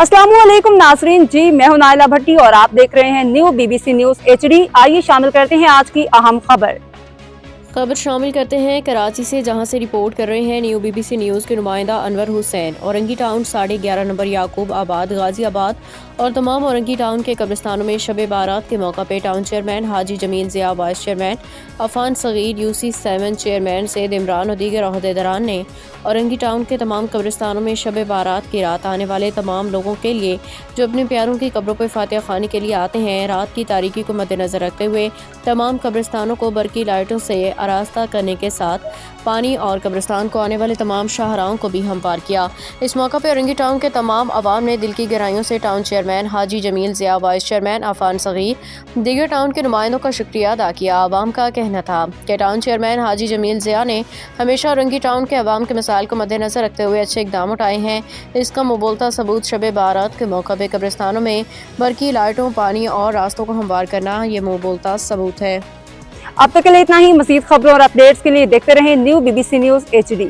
अस्सलाम वालेकुम नाजरीन जी, मैं हूं नाइला भट्टी और आप देख रहे हैं न्यू BBC न्यूज HD। आइए शामिल करते हैं आज की अहम खबर शामिल करते हैं कराची से, जहां से रिपोर्ट कर रहे हैं न्यू BBC न्यूज़ के नुमाइंदा अनवर हुसैन। औरंगी टाउन 11:30 नंबर याकूब आबाद गाजी आबाद और तमाम औरंगी टाउन के कब्रिस्तानों में शब बारात के मौका पे town chairman Haji Jameel Zia, vice chairman Affan Sagheer, UC7 chairman Syed Imran और दीगर अहदेदारान ने औरंगी टाउन के तमाम कब्रिस्तानों में शब बारात की रात आने वाले तमाम लोगों के लिए जो अपने प्यारों की कब्रों पर फातिहा खानी के लिए आते हैं, रात की तारीकी को मद्देनजर रखते हुए तमाम कब्रिस्तानों को बरकी लाइटों से आरास्ता करने के साथ पानी और कब्रिस्तान को आने वाले तमाम शाहराहों को भी हमवार किया। इस मौका पर औरंगी टाउन के तमाम अवाम ने दिल की गहराइयों से town chairman Haji Jameel Zia, vice chairman Affan Sagir, दीगर टाउन के नुमाइंदों का शुक्रिया अदा किया। अवाम का कहना था कि टाउन चेयरमैन हाजी जमील ज़िया ने हमेशा औरंगी टाउन के अवाम के मसाइल को मद्देनजर रखते हुए अच्छे इकदाम उठाए हैं। इसका मुबोलता सबूत शब बारात के मौका पर कब्रिस्तानों में बरकी लाइटों, पानी और रास्तों को हमवार करना ये मुबोलता सबूत है। अब तक के लिए इतना ही। मज़ीद खबरों और अपडेट्स के लिए देखते रहें न्यू BBC न्यूज HD।